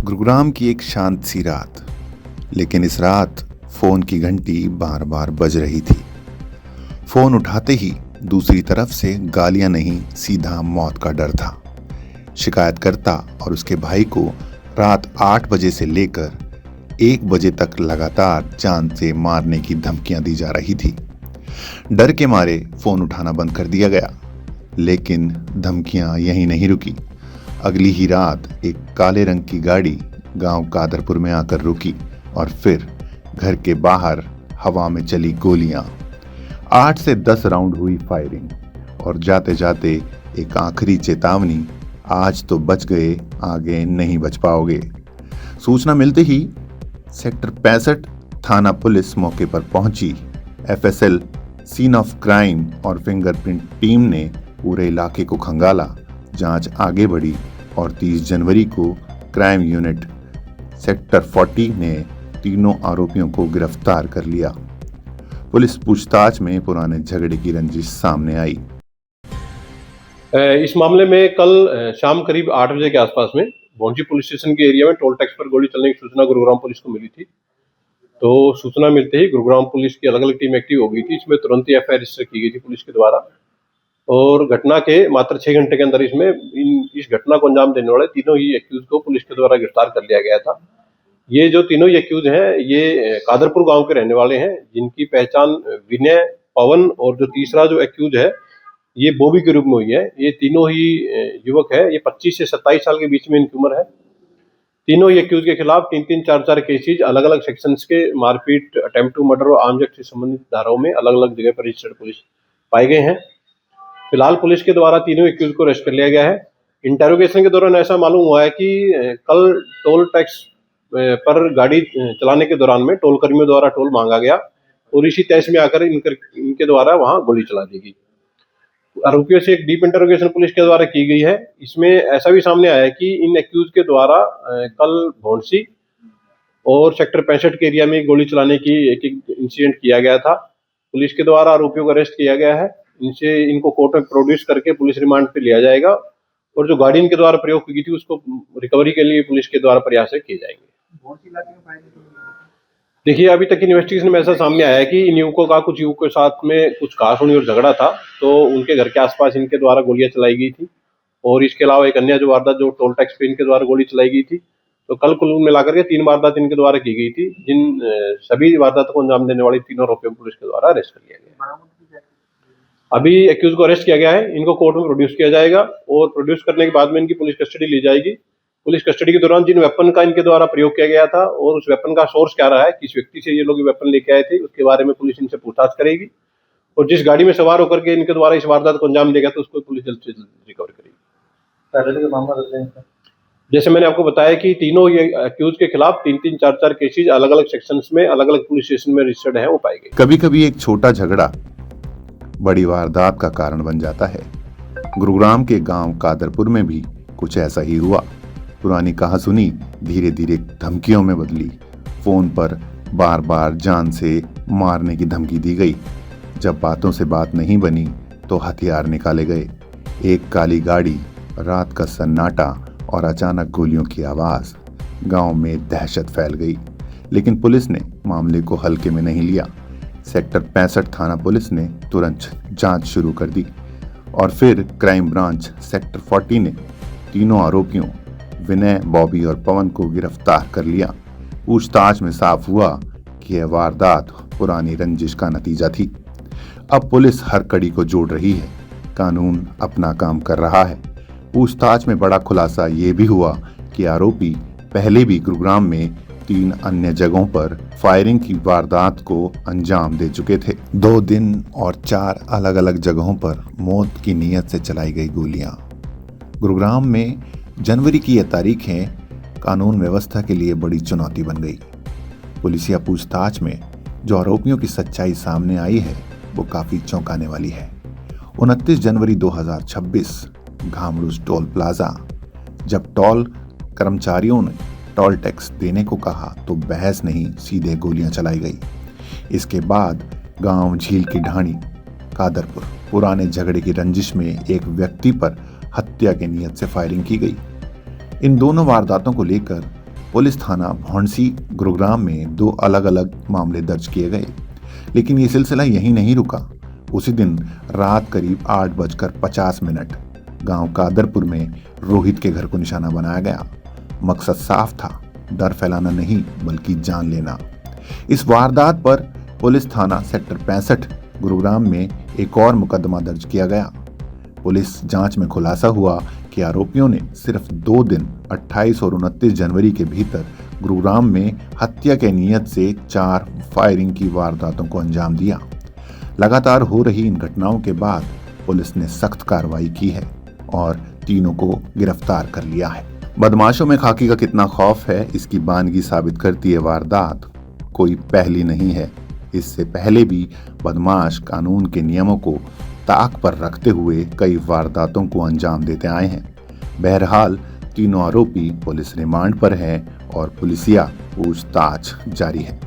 गुरुग्राम की एक शांत सी रात, लेकिन इस रात फोन की घंटी बार बार बज रही थी। फोन उठाते ही दूसरी तरफ से गालियां नहीं, सीधा मौत का डर था। शिकायतकर्ता और उसके भाई को रात 8 बजे से लेकर 1 बजे तक लगातार जान से मारने की धमकियां दी जा रही थी। डर के मारे फोन उठाना बंद कर दिया गया, लेकिन धमकियां यहीं नहीं रुकी। अगली ही रात एक काले रंग की गाड़ी गांव कादरपुर में आकर रुकी और फिर घर के बाहर हवा में चली गोलियां। 8 से 10 राउंड हुई फायरिंग और जाते जाते एक आखिरी चेतावनी, आज तो बच गए, आगे नहीं बच पाओगे। सूचना मिलते ही सेक्टर 65 थाना पुलिस मौके पर पहुंची। एफएसएल, सीन ऑफ क्राइम और फिंगरप्रिंट टीम ने पूरे इलाके को खंगाला। जांच आगे बढ़ी और 30 जनवरी को क्राइम यूनिट सेक्टर 40 ने तीनों आरोपियों को गिरफ्तार कर लिया। पुलिस पूछताछ में पुराने झगड़े की रंजिश सामने आई। इस मामले में कल शाम करीब 8 बजे के आसपास में भौंसी पुलिस स्टेशन के एरिया में टोल टैक्स पर गोली चलने की सूचना गुरुग्राम पुलिस को मिली थी। तो सूचना मिलते ही गुरुग्राम पुलिस की अलग अलग टीम एक्टिव हो गई थी। इसमें तुरंत ही एफआईआर रजिस्टर की गई थी पुलिस के द्वारा और घटना के मात्र 6 घंटे के अंदर इस घटना को अंजाम देने वाले तीनों ही एक्यूज को पुलिस के द्वारा गिरफ्तार कर लिया गया था। ये जो तीनों ही एक्यूज हैं ये कादरपुर गांव के रहने वाले हैं, जिनकी पहचान विनय, पवन और जो तीसरा जो एक्यूज है ये बॉबी के रूप में हुई है। ये तीनों ही युवक है, ये 25 से 27 साल के बीच में इनकी उम्र है। तीनों ही एक्यूज के खिलाफ 3-3, 4-4 केसेज अलग अलग सेक्शंस के मारपीट, अटेम्प्ट टू मर्डर और आर्म्स एक्ट से संबंधित धाराओं में अलग अलग जगह पर रजिस्टर्ड पुलिस पाए गए हैं। फिलहाल पुलिस के द्वारा तीनों एक्यूज को अरेस्ट कर लिया गया है। इंटेरोगेशन के दौरान ऐसा मालूम हुआ है कि कल टोल टैक्स पर गाड़ी चलाने के दौरान में टोल कर्मियों द्वारा टोल मांगा गया और इसी तहस में आकर इनके द्वारा वहां गोली चला दी गई। आरोपियों से एक डीप इंटरोगेशन पुलिस के द्वारा की गई है। इसमें ऐसा भी सामने आया है कि इन एक्यूज के द्वारा कल भौंसी और सेक्टर 65 के एरिया में गोली चलाने की एक इंसिडेंट किया गया था। पुलिस के द्वारा आरोपियों को अरेस्ट किया गया है। इनको कोर्ट में प्रोड्यूस करके पुलिस रिमांड पे लिया जाएगा और जो गाड़ी इनके द्वारा प्रयोग की थी उसको रिकवरी के लिए पुलिस के द्वारा प्रयास किए जाएंगे। देखिए, अभी तक इन्वेस्टिगेशन में ऐसा सामने आया है कि इन युवकों का कुछ युवकों के साथ में कुछ कहासुनी और झगड़ा था, तो उनके घर के आसपास इनके द्वारा गोलियां चलाई गई थी और इसके अलावा एक अन्य जो वारदात जो टोल टैक्स पे इनके द्वारा गोली चलाई गई थी। तो कल कुल मिलाकर के 3 वारदात इनके द्वारा की गई थी, जिन सभी वारदातों को अंजाम देने वाली तीनों आरोपियों को पुलिस के द्वारा अरेस्ट कर लिया गया। अभी एक्यूज को अरेस्ट किया गया है, इनको कोर्ट में प्रोड्यूस किया जाएगा और प्रोड्यूस करने के बाद में इनकी पुलिस कस्टडी ली जाएगी। पुलिस कस्टडी के दौरान जिन वेपन का इनके द्वारा प्रयोग किया गया था और उस वेपन का सोर्स क्या रहा है, किस व्यक्ति से ये लोग वेपन लेके आए थे, उसके बारे में पुलिस इनसे पूछताछ करेगी और जिस गाड़ी में सवार होकर के इनके द्वारा इस वारदात को अंजाम देगा तो उसको पुलिस जल्द से जल्द रिकवर करेगी। जैसे मैंने आपको बताया कि तीनों ये एक्यूज के खिलाफ 3-3, 4-4 केसेज अलग अलग सेक्शंस में अलग अलग पुलिस स्टेशन में रजिस्टर्ड है, वो पाए गए। कभी कभी एक छोटा झगड़ा बड़ी वारदात का कारण बन जाता है। गुरुग्राम के गांव कादरपुर में भी कुछ ऐसा ही हुआ। पुरानी कहासुनी धीरे धीरे धमकियों में बदली। फोन पर बार बार जान से मारने की धमकी दी गई। जब बातों से बात नहीं बनी तो हथियार निकाले गए। एक काली गाड़ी, रात का सन्नाटा और अचानक गोलियों की आवाज। गांव में दहशत फैल गई, लेकिन पुलिस ने मामले को हल्के में नहीं लिया। सेक्टर 65 थाना पुलिस ने तुरंत जांच शुरू कर दी और फिर क्राइम ब्रांच सेक्टर 40 ने तीनों आरोपियों विनय, बॉबी और पवन को गिरफ्तार कर लिया। पूछताछ में साफ हुआ कि यह वारदात पुरानी रंजिश का नतीजा थी। अब पुलिस हर कड़ी को जोड़ रही है, कानून अपना काम कर रहा है। पूछताछ में बड़ा खुलासा ये भी हुआ कि आरोपी पहले भी गुरुग्राम में 3 अन्य जगहों पर फायरिंग की वारदात को अंजाम दे चुके थे। 2 दिन और 4 अलग अलग जगहों पर मौत की नीयत से चलाई गई गोलियां। गुरुग्राम में जनवरी की यह तारीखें कानून व्यवस्था के लिए बड़ी चुनौती बन गई। पुलिसिया पूछताछ में जो आरोपियों की सच्चाई सामने आई है वो काफी चौंकाने वाली है। 29 जनवरी 2026 घामड़ूस टोल प्लाजा, जब टोल कर्मचारियों ने टोल टैक्स देने को कहा तो बहस नहीं, सीधे गोलियां चलाई गई। इसके बाद गांव झील की ढाणी कादरपुर पुराने झगड़े की रंजिश में एक व्यक्ति पर हत्या की नीयत से फायरिंग की गई। इन दोनों वारदातों को लेकर पुलिस थाना भौंडसी गुरुग्राम में 2 अलग अलग मामले दर्ज किए गए। लेकिन ये सिलसिला यहीं नहीं रुका। उसी दिन रात करीब 8:50 गांव कादरपुर में रोहित के घर को निशाना बनाया गया। मकसद साफ था, डर फैलाना नहीं बल्कि जान लेना। इस वारदात पर पुलिस थाना सेक्टर 65 गुरुग्राम में एक और मुकदमा दर्ज किया गया। पुलिस जांच में खुलासा हुआ कि आरोपियों ने सिर्फ 2 दिन 28 और 29 जनवरी के भीतर गुरुग्राम में हत्या के नियत से 4 फायरिंग की वारदातों को अंजाम दिया। लगातार हो रही इन घटनाओं के बाद पुलिस ने सख्त कार्रवाई की है और तीनों को गिरफ्तार कर लिया है। बदमाशों में खाकी का कितना खौफ है, इसकी बानगी साबित करती है वारदात कोई पहली नहीं है। इससे पहले भी बदमाश कानून के नियमों को ताक पर रखते हुए कई वारदातों को अंजाम देते आए हैं। बहरहाल तीनों आरोपी पुलिस रिमांड पर हैं और पुलिसिया पूछताछ जारी है।